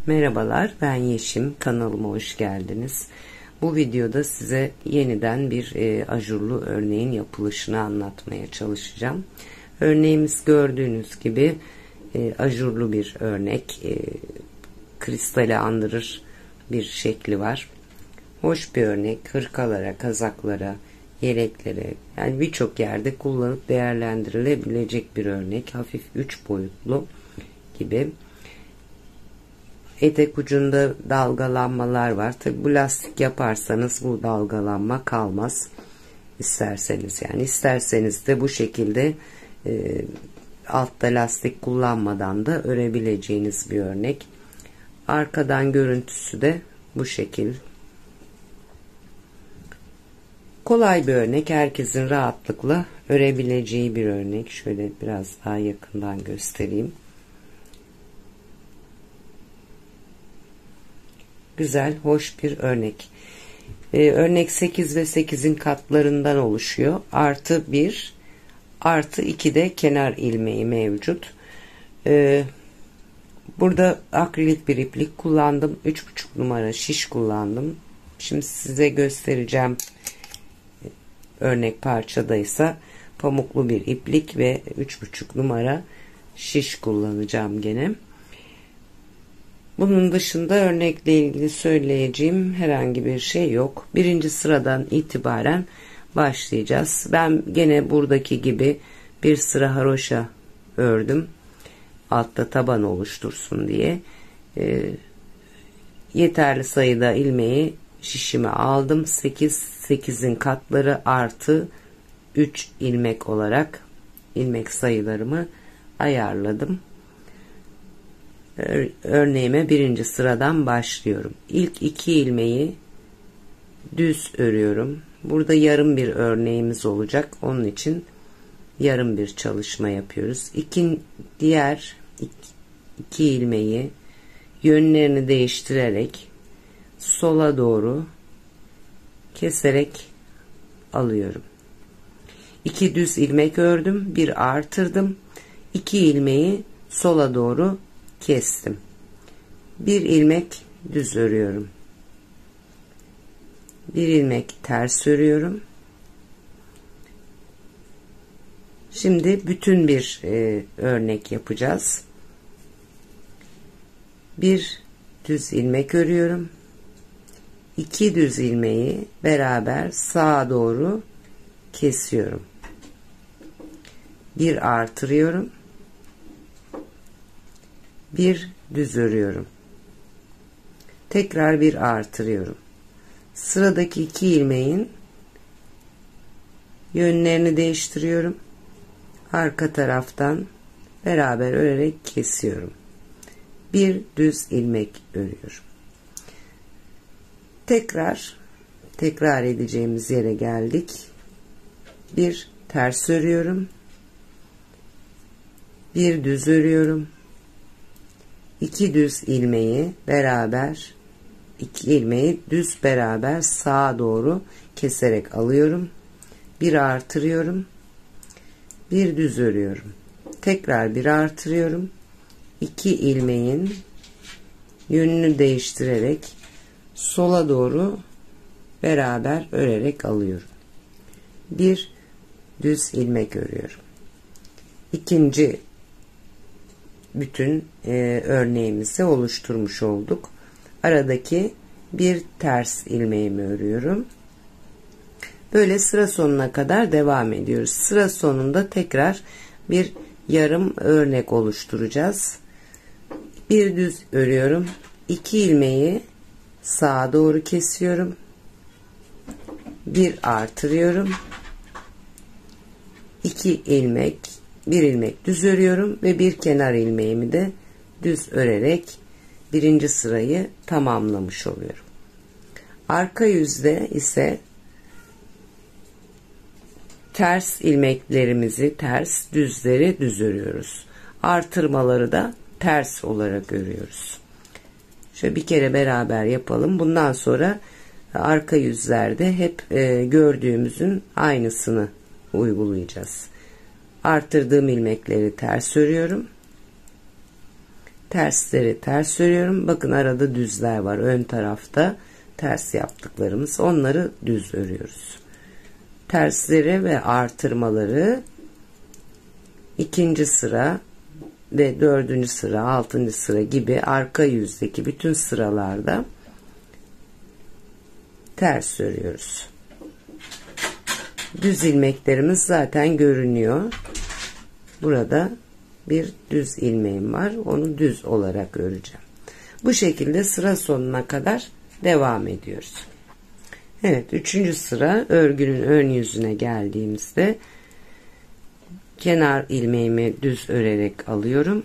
Merhabalar, ben Yeşim. Kanalıma hoş geldiniz. Bu videoda size yeniden bir ajurlu örneğin yapılışını anlatmaya çalışacağım. Örneğimiz gördüğünüz gibi ajurlu bir örnek. Kristali andırır bir şekli var. Hoş bir örnek. Hırkalara, kazaklara, yeleklere, yani birçok yerde kullanıp değerlendirilebilecek bir örnek. Hafif 3 boyutlu gibi. Etek ucunda dalgalanmalar var. Tabi bu lastik yaparsanız bu dalgalanma kalmaz. İsterseniz de bu şekilde altta lastik kullanmadan da örebileceğiniz bir örnek. Arkadan görüntüsü de bu şekil. Kolay bir örnek. Herkesin rahatlıkla örebileceği bir örnek. Şöyle biraz daha yakından göstereyim. Güzel, hoş bir örnek. Örnek 8 ve 8'in katlarından oluşuyor. Artı 1, artı 2 de kenar ilmeği mevcut. Burada akrilik bir iplik kullandım. 3,5 numara şiş kullandım. Şimdi size göstereceğim örnek parçadaysa pamuklu bir iplik ve 3,5 numara şiş kullanacağım gene. Bunun dışında örnekle ilgili söyleyeceğim herhangi bir şey yok. Birinci sıradan itibaren başlayacağız. Ben gene buradaki gibi bir sıra haroşa ördüm. Altta taban oluştursun diye. Yeterli sayıda ilmeği şişime aldım. 8'in katları artı 3 ilmek olarak ilmek sayılarımı ayarladım. Örneğime birinci sıradan başlıyorum. İlk 2 ilmeği düz örüyorum. Burada yarım bir örneğimiz olacak. Onun için yarım bir çalışma yapıyoruz. Diğer 2 ilmeği yönlerini değiştirerek sola doğru keserek alıyorum. 2 düz ilmek ördüm. Bir artırdım. 2 ilmeği sola doğru kestim. Bir ilmek düz örüyorum. Bir ilmek ters örüyorum. Şimdi bütün bir örnek yapacağız. Bir düz ilmek örüyorum. 2 düz ilmeği beraber sağa doğru kesiyorum. Bir artırıyorum. Bir düz örüyorum. Tekrar bir artırıyorum. Sıradaki 2 ilmeğin yönlerini değiştiriyorum. Arka taraftan beraber örerek kesiyorum. Bir düz ilmek örüyorum. Tekrar edeceğimiz yere geldik. Bir ters örüyorum. Bir düz örüyorum. 2 düz ilmeği beraber 2 ilmeği düz beraber sağa doğru keserek alıyorum. Bir artırıyorum. Bir düz örüyorum. Tekrar bir artırıyorum. 2 ilmeğin yönünü değiştirerek sola doğru beraber örerek alıyorum. Bir düz ilmek örüyorum. İkinci bütün örneğimizi oluşturmuş olduk. Aradaki bir ters ilmeğimi örüyorum. Böyle sıra sonuna kadar devam ediyoruz. Sıra sonunda tekrar bir yarım örnek oluşturacağız. Bir düz örüyorum. 2 ilmeği sağa doğru kesiyorum. Bir artırıyorum. 2 ilmek, bir ilmek düz örüyorum ve bir kenar ilmeğimi de düz örerek birinci sırayı tamamlamış oluyorum. Arka yüzde ise ters ilmeklerimizi ters, düzleri düz örüyoruz. Artırmaları da ters olarak örüyoruz. Şöyle bir kere beraber yapalım. Bundan sonra arka yüzlerde hep gördüğümüzün aynısını uygulayacağız. Artırdığım ilmekleri ters örüyorum. Tersleri ters örüyorum. Bakın arada düzler var. Ön tarafta ters yaptıklarımız. Onları düz örüyoruz. Tersleri ve artırmaları ikinci sıra ve dördüncü sıra, altıncı sıra gibi arka yüzdeki bütün sıralarda ters örüyoruz. Düz ilmeklerimiz zaten görünüyor. Burada bir düz ilmeğim var. Onu düz olarak öreceğim. Bu şekilde sıra sonuna kadar devam ediyoruz. Evet, üçüncü sıra örgünün ön yüzüne geldiğimizde kenar ilmeğimi düz örerek alıyorum.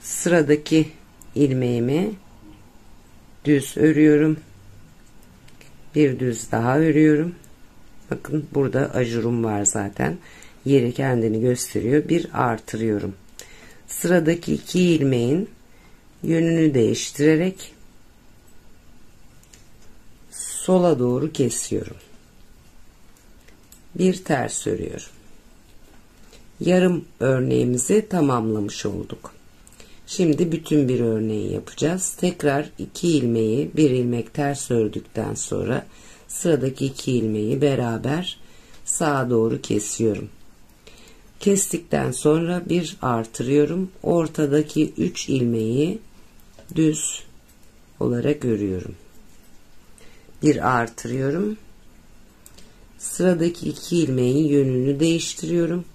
Sıradaki ilmeğimi düz örüyorum. Bir düz daha örüyorum. Bakın burada ajurum var zaten. Yeri kendini gösteriyor. Bir artırıyorum. Sıradaki iki ilmeğin yönünü değiştirerek sola doğru kesiyorum. Bir ters örüyorum. Yarım örneğimizi tamamlamış olduk. Şimdi bütün bir örneği yapacağız. Tekrar iki ilmeği bir ilmek ters ördükten sonra sıradaki iki ilmeği beraber sağa doğru kesiyorum. Kestikten sonra bir artırıyorum. Ortadaki 3 ilmeği düz olarak örüyorum. Bir artırıyorum. Sıradaki 2 ilmeğin yönünü değiştiriyorum.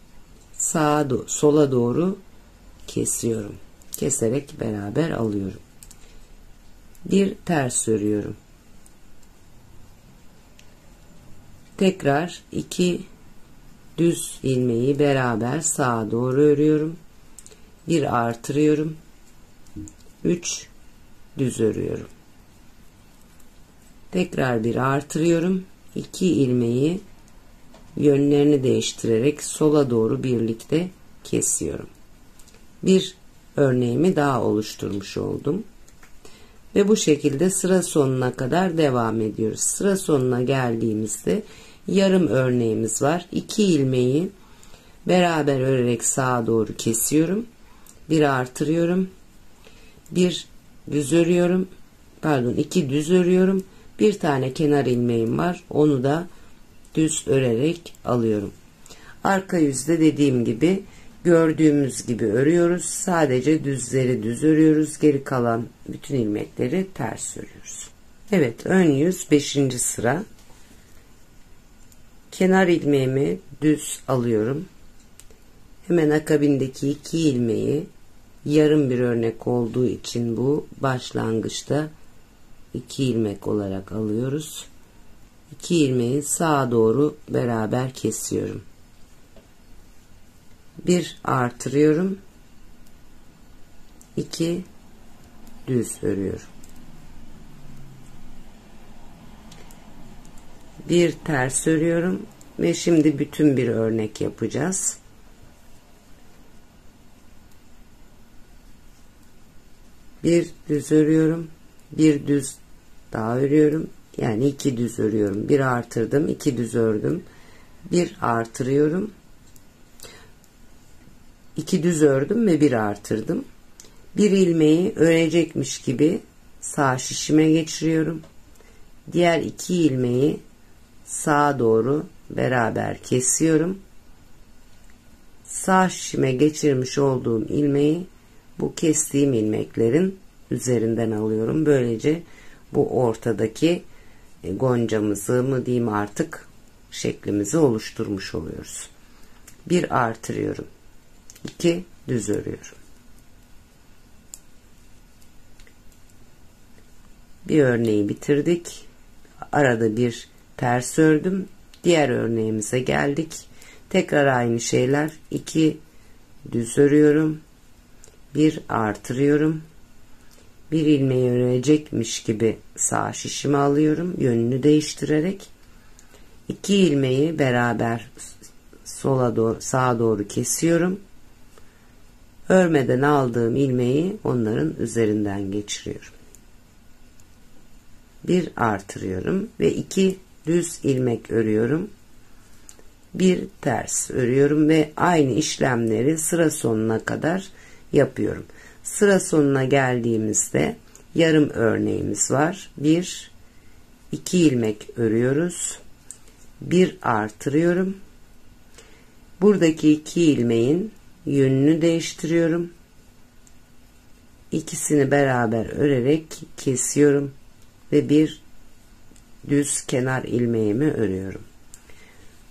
Sola doğru kesiyorum. Keserek beraber alıyorum. Bir ters örüyorum. Tekrar 2 düz ilmeği beraber sağa doğru örüyorum. Bir artırıyorum. 3 düz örüyorum. Tekrar bir artırıyorum. 2 ilmeği yönlerini değiştirerek sola doğru birlikte kesiyorum. Bir örneğimi daha oluşturmuş oldum. Ve bu şekilde sıra sonuna kadar devam ediyoruz. Sıra sonuna geldiğimizde yarım örneğimiz var. 2 ilmeği beraber örerek sağa doğru kesiyorum. Bir artırıyorum. Bir düz örüyorum. Pardon, 2 düz örüyorum. Bir tane kenar ilmeğim var. Onu da düz örerek alıyorum. Arka yüzde dediğim gibi gördüğümüz gibi örüyoruz. Sadece düzleri düz örüyoruz. Geri kalan bütün ilmekleri ters örüyoruz. Evet, ön yüz 5. sıra. Kenar ilmeğimi düz alıyorum. Hemen akabindeki 2 ilmeği yarım bir örnek olduğu için bu başlangıçta 2 ilmek olarak alıyoruz. 2 ilmeği sağa doğru beraber kesiyorum. Bir artırıyorum. 2 düz örüyorum. Bir ters örüyorum ve şimdi bütün bir örnek yapacağız. Bir düz örüyorum. Bir düz daha örüyorum. Yani 2 düz örüyorum. Bir artırdım. 2 düz ördüm. Bir artırıyorum. 2 düz ördüm ve bir artırdım. Bir ilmeği örecekmiş gibi sağ şişime geçiriyorum. Diğer 2 ilmeği sağa doğru beraber kesiyorum. Sağ şişime geçirmiş olduğum ilmeği bu kestiğim ilmeklerin üzerinden alıyorum. Böylece bu ortadaki goncamızı mı diyeyim artık şeklimizi oluşturmuş oluyoruz. Bir artırıyorum. 2 düz örüyorum. Bir örneği bitirdik. Arada bir ters ördüm. Diğer örneğimize geldik. Tekrar aynı şeyler. 2 düz örüyorum. Bir artırıyorum. Bir ilmeği örecekmiş gibi sağ şişimi alıyorum. Yönünü değiştirerek. 2 ilmeği beraber sağa doğru kesiyorum. Örmeden aldığım ilmeği onların üzerinden geçiriyorum. Bir artırıyorum ve 2 düz ilmek örüyorum. Bir ters örüyorum ve aynı işlemleri sıra sonuna kadar yapıyorum. Sıra sonuna geldiğimizde yarım örneğimiz var. 2 ilmek örüyoruz. 1 artırıyorum. Buradaki 2 ilmeğin yönünü değiştiriyorum. İkisini beraber örerek kesiyorum ve bir düz kenar ilmeğimi örüyorum.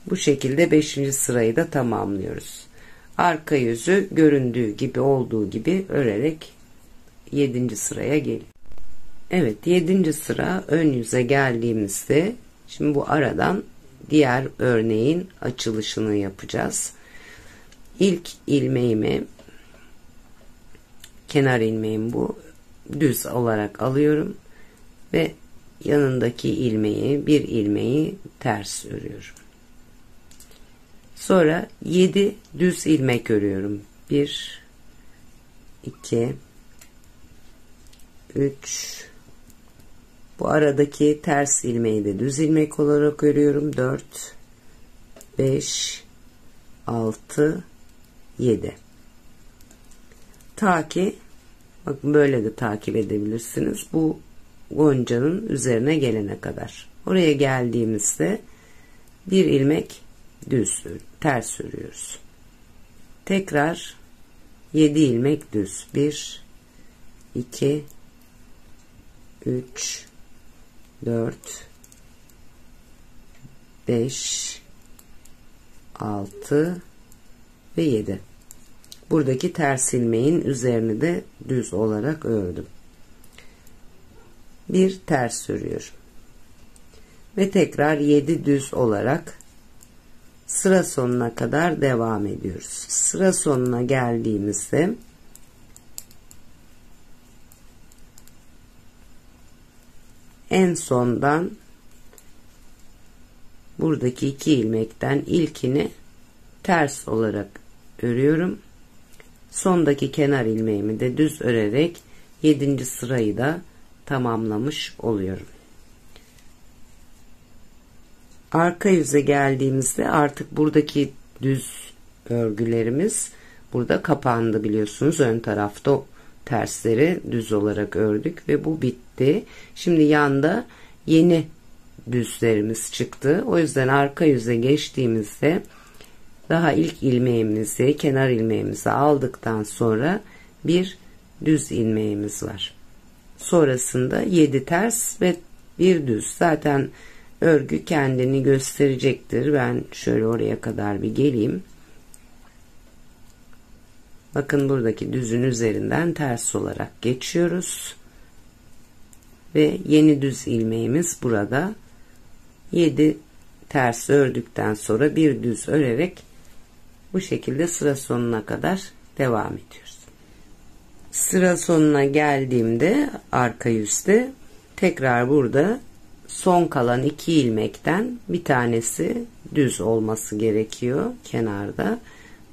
Bu şekilde 5. sırayı da tamamlıyoruz. Arka yüzü göründüğü gibi olduğu gibi örerek 7. sıraya gelin. Evet, 7. sıra ön yüze geldiğimizde şimdi bu aradan diğer örneğin açılışını yapacağız. İlk ilmeğimi, kenar ilmeğim bu, düz olarak alıyorum ve yanındaki ilmeği, bir ilmeği ters örüyorum. Sonra 7 düz ilmek örüyorum. 1 2 3, bu aradaki ters ilmeği de düz ilmek olarak örüyorum. 4 5 6 7. Ta ki, bakın böyle de takip edebilirsiniz, bu goncanın üzerine gelene kadar. Oraya geldiğimizde bir ilmek düz, ters örüyoruz. Tekrar 7 ilmek düz. 1 2 3 4 5 6 ve 7. Buradaki ters ilmeğin üzerini de düz olarak ördüm. Bir ters örüyorum. Ve tekrar 7 düz olarak sıra sonuna kadar devam ediyoruz. Sıra sonuna geldiğimizde en sondan buradaki 2 ilmekten ilkini ters olarak örüyorum. Sondaki kenar ilmeğimi de düz örerek 7. sırayı da tamamlamış oluyorum. Arka yüze geldiğimizde artık buradaki düz örgülerimiz burada kapandı, biliyorsunuz. Ön tarafta tersleri düz olarak ördük ve bu bitti. Şimdi yanda yeni düzlerimiz çıktı. O yüzden arka yüze geçtiğimizde daha ilk ilmeğimizi, kenar ilmeğimizi aldıktan sonra bir düz ilmeğimiz var. Sonrasında 7 ters ve bir düz. Zaten örgü kendini gösterecektir. Ben şöyle oraya kadar bir geleyim. Bakın, buradaki düzün üzerinden ters olarak geçiyoruz. Ve yeni düz ilmeğimiz burada. 7 ters ördükten sonra bir düz örerek bu şekilde sıra sonuna kadar devam ediyoruz. Sıra sonuna geldiğimde arka yüzde tekrar burada son kalan 2 ilmekten bir tanesi düz olması gerekiyor kenarda.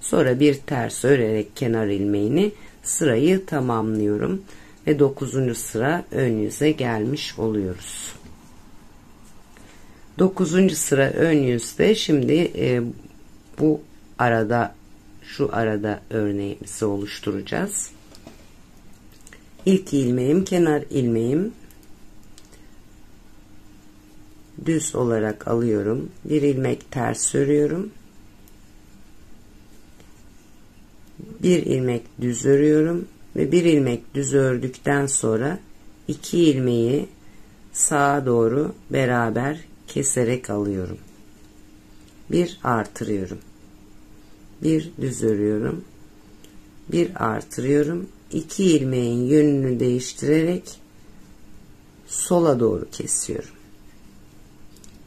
Sonra bir ters örerek kenar ilmeğini, sırayı tamamlıyorum ve 9. sıra ön yüze gelmiş oluyoruz. 9. sıra ön yüzde şimdi bu arada, şu arada örneğimizi oluşturacağız. İlk ilmeğim, kenar ilmeğim, düz olarak alıyorum. Bir ilmek ters örüyorum. Bir ilmek düz örüyorum ve bir ilmek düz ördükten sonra 2 ilmeği sağa doğru beraber keserek alıyorum. Bir artırıyorum. Bir düz örüyorum. Bir artırıyorum. 2 ilmeğin yönünü değiştirerek sola doğru kesiyorum.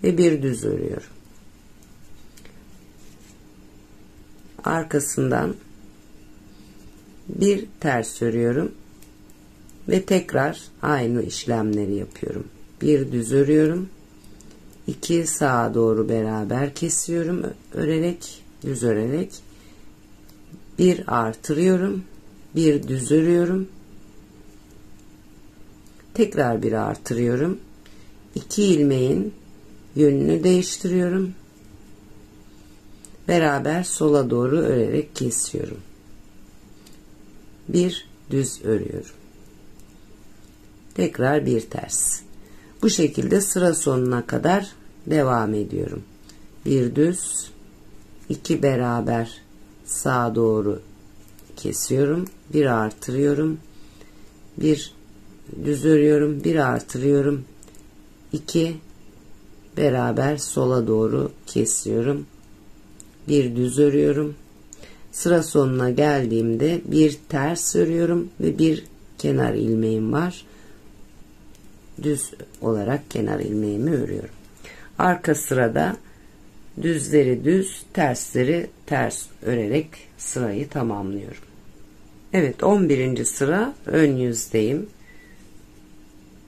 Ve bir düz örüyorum. Arkasından bir ters örüyorum ve tekrar aynı işlemleri yapıyorum. Bir düz örüyorum. 2 sağa doğru beraber kesiyorum örerek, düz örerek. Bir artırıyorum. Bir düz örüyorum. Tekrar bir artırıyorum. 2 ilmeğin yönünü değiştiriyorum. Beraber sola doğru örerek kesiyorum. Bir düz örüyorum. Tekrar bir ters. Bu şekilde sıra sonuna kadar devam ediyorum. Bir düz, 2 beraber sağa doğru kesiyorum, bir artırıyorum, bir düz örüyorum, bir artırıyorum, 2 beraber sola doğru kesiyorum, bir düz örüyorum. Sıra sonuna geldiğimde bir ters örüyorum ve bir kenar ilmeğim var. Düz olarak kenar ilmeğimi örüyorum. Arka sırada düzleri düz, tersleri ters örerek sırayı tamamlıyorum. Evet, 11. sıra ön yüzdeyim.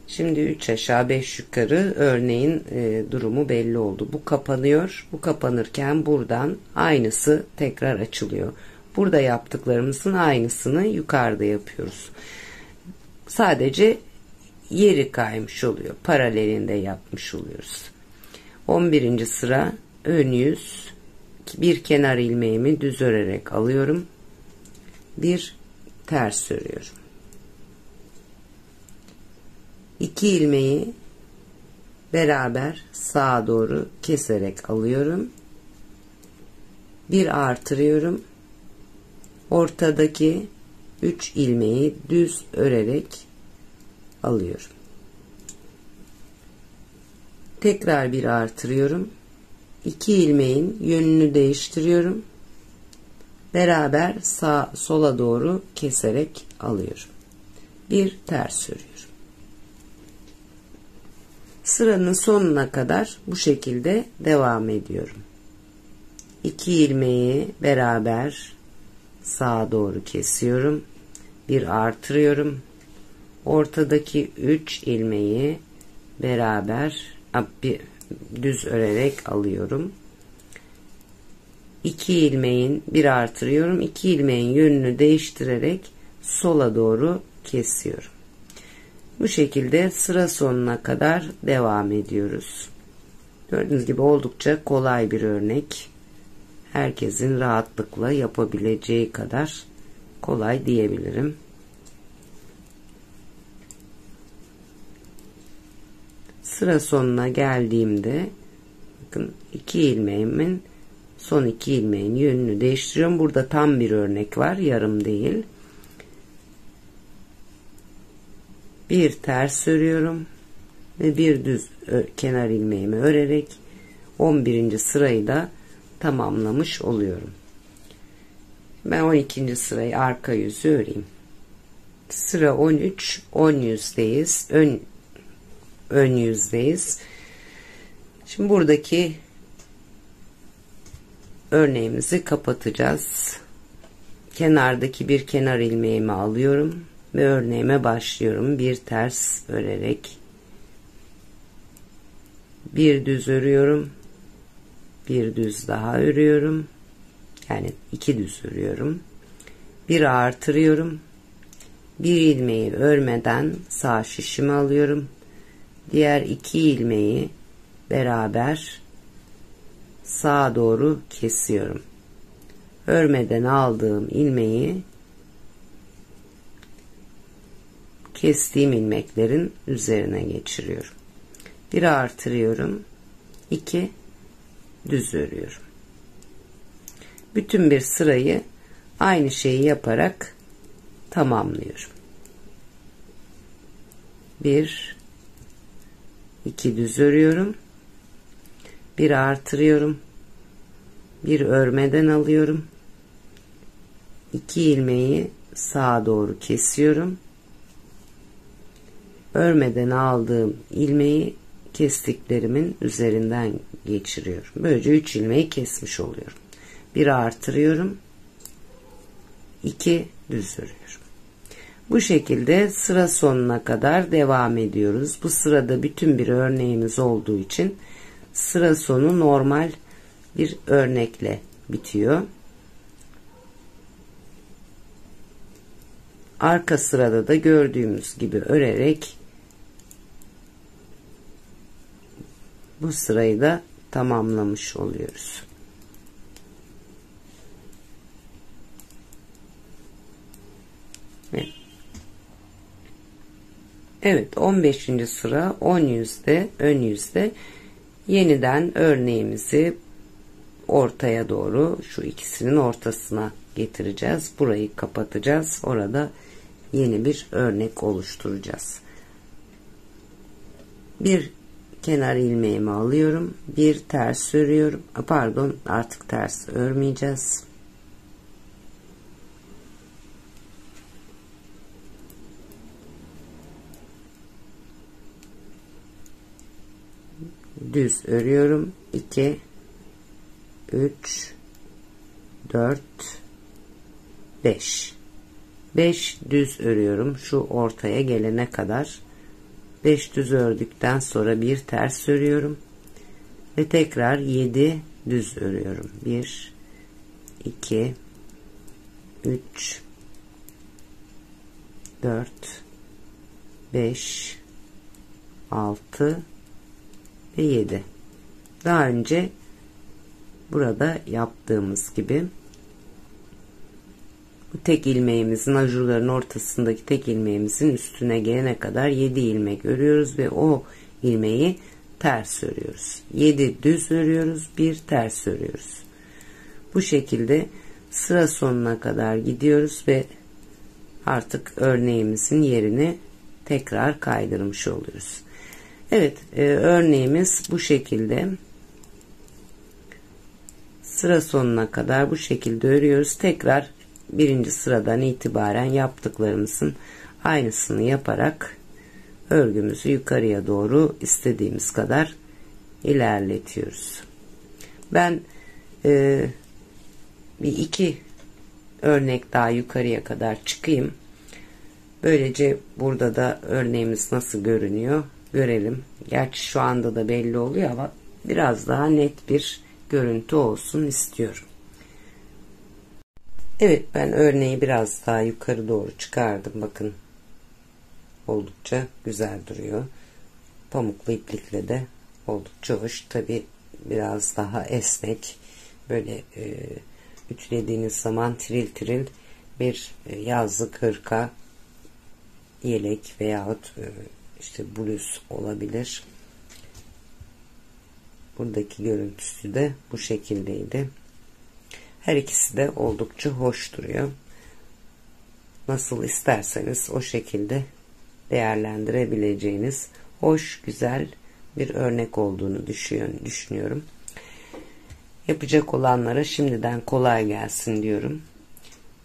Şimdi 3 aşağı 5 yukarı örneğin durumu belli oldu. Bu kapanıyor. Bu kapanırken buradan aynısı tekrar açılıyor. Burada yaptıklarımızın aynısını yukarıda yapıyoruz. Sadece yeri kaymış oluyor. Paralelinde yapmış oluyoruz. 11. sıra ön yüz, bir kenar ilmeğimi düz örerek alıyorum. Bir ters örüyorum. 2 ilmeği beraber sağa doğru keserek alıyorum. Bir artırıyorum. Ortadaki 3 ilmeği düz örerek alıyorum. Tekrar bir artırıyorum. 2 ilmeğin yönünü değiştiriyorum. Beraber sağ sola doğru keserek alıyorum. Bir ters örüyorum. Sıranın sonuna kadar bu şekilde devam ediyorum. 2 ilmeği beraber sağa doğru kesiyorum. Bir artırıyorum. Ortadaki 3 ilmeği beraber bir düz örerek alıyorum. 2 ilmeğin bir artırıyorum. 2 ilmeğin yönünü değiştirerek sola doğru kesiyorum. Bu şekilde sıra sonuna kadar devam ediyoruz. Gördüğünüz gibi oldukça kolay bir örnek. Herkesin rahatlıkla yapabileceği kadar kolay diyebilirim. Sıra sonuna geldiğimde bakın 2 ilmeğimin son 2 ilmeğin yönünü değiştiriyorum. Burada tam bir örnek var, yarım değil. Bir ters örüyorum ve bir düz kenar ilmeğimi örerek 11. sırayı da tamamlamış oluyorum. Ben 12. sırayı arka yüzü öreyim. Sıra 13, ön yüzdeyiz. Ön yüzdeyiz. Şimdi buradaki örneğimizi kapatacağız. Kenardaki bir kenar ilmeğimi alıyorum ve örneğime başlıyorum. Bir ters örerek bir düz örüyorum. Bir düz daha örüyorum. Yani 2 düz örüyorum. Bir artırıyorum. Bir ilmeği örmeden sağ şişimi alıyorum. Diğer 2 ilmeği beraber sağa doğru kesiyorum. Örmeden aldığım ilmeği kestiğim ilmeklerin üzerine geçiriyorum. Bir artırıyorum. 2 düz örüyorum. Bütün bir sırayı aynı şeyi yaparak tamamlıyorum. 1 2 düz örüyorum. Bir artırıyorum. Bir örmeden alıyorum. 2 ilmeği sağa doğru kesiyorum. Örmeden aldığım ilmeği kestiklerimin üzerinden geçiriyorum. Böylece 3 ilmeği kesmiş oluyorum. Bir artırıyorum. 2 düz örüyorum. Bu şekilde sıra sonuna kadar devam ediyoruz. Bu sırada bütün bir örneğimiz olduğu için sıra sonu normal bir örnekle bitiyor. Arka sırada da gördüğümüz gibi örerek bu sırayı da tamamlamış oluyoruz. Evet, Evet, 15. sıra 10 yüzde, ön yüzde. Yeniden örneğimizi ortaya doğru, şu ikisinin ortasına getireceğiz. Burayı kapatacağız. Orada yeni bir örnek oluşturacağız. Bir kenar ilmeğimi alıyorum. Bir ters örüyorum. Pardon, artık ters örmeyeceğiz. Düz örüyorum. 2 3 4 5 düz örüyorum şu ortaya gelene kadar. 5 düz ördükten sonra bir ters örüyorum ve tekrar 7 düz örüyorum. 1 2 3 4 5 6 ve 7. Daha önce burada yaptığımız gibi bu tek ilmeğimizin, ajurların ortasındaki tek ilmeğimizin üstüne gelene kadar 7 ilmek örüyoruz ve o ilmeği ters örüyoruz. 7 düz örüyoruz, bir ters örüyoruz. Bu şekilde sıra sonuna kadar gidiyoruz ve artık örneğimizin yerini tekrar kaydırmış oluyoruz. Evet, örneğimiz bu şekilde. Sıra sonuna kadar bu şekilde örüyoruz. Tekrar birinci sıradan itibaren yaptıklarımızın aynısını yaparak örgümüzü yukarıya doğru istediğimiz kadar ilerletiyoruz. Ben bir iki örnek daha yukarıya kadar çıkayım. Böylece burada da örneğimiz nasıl görünüyor görelim. Gerçi şu anda da belli oluyor ama biraz daha net bir görüntü olsun istiyorum. Evet, ben örneği biraz daha yukarı doğru çıkardım. Bakın, oldukça güzel duruyor. Pamuklu iplikle de oldukça hoş. Tabi biraz daha esnek, böyle ütülediğiniz zaman tiril tiril bir yazlık, hırka, yelek veyahut işte bluz olabilir. Buradaki görüntüsü de bu şekildeydi. Her ikisi de oldukça hoş duruyor. Nasıl isterseniz o şekilde değerlendirebileceğiniz hoş, güzel bir örnek olduğunu düşünüyorum. Yapacak olanlara şimdiden kolay gelsin diyorum.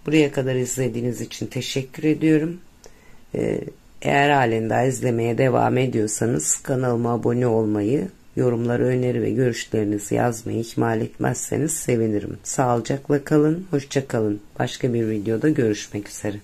Buraya kadar izlediğiniz için teşekkür ediyorum. Eğer halen daha izlemeye devam ediyorsanız kanalıma abone olmayı, yorumlara öneri ve görüşlerinizi yazmayı ihmal etmezseniz sevinirim. Sağlıcakla kalın, hoşça kalın. Başka bir videoda görüşmek üzere.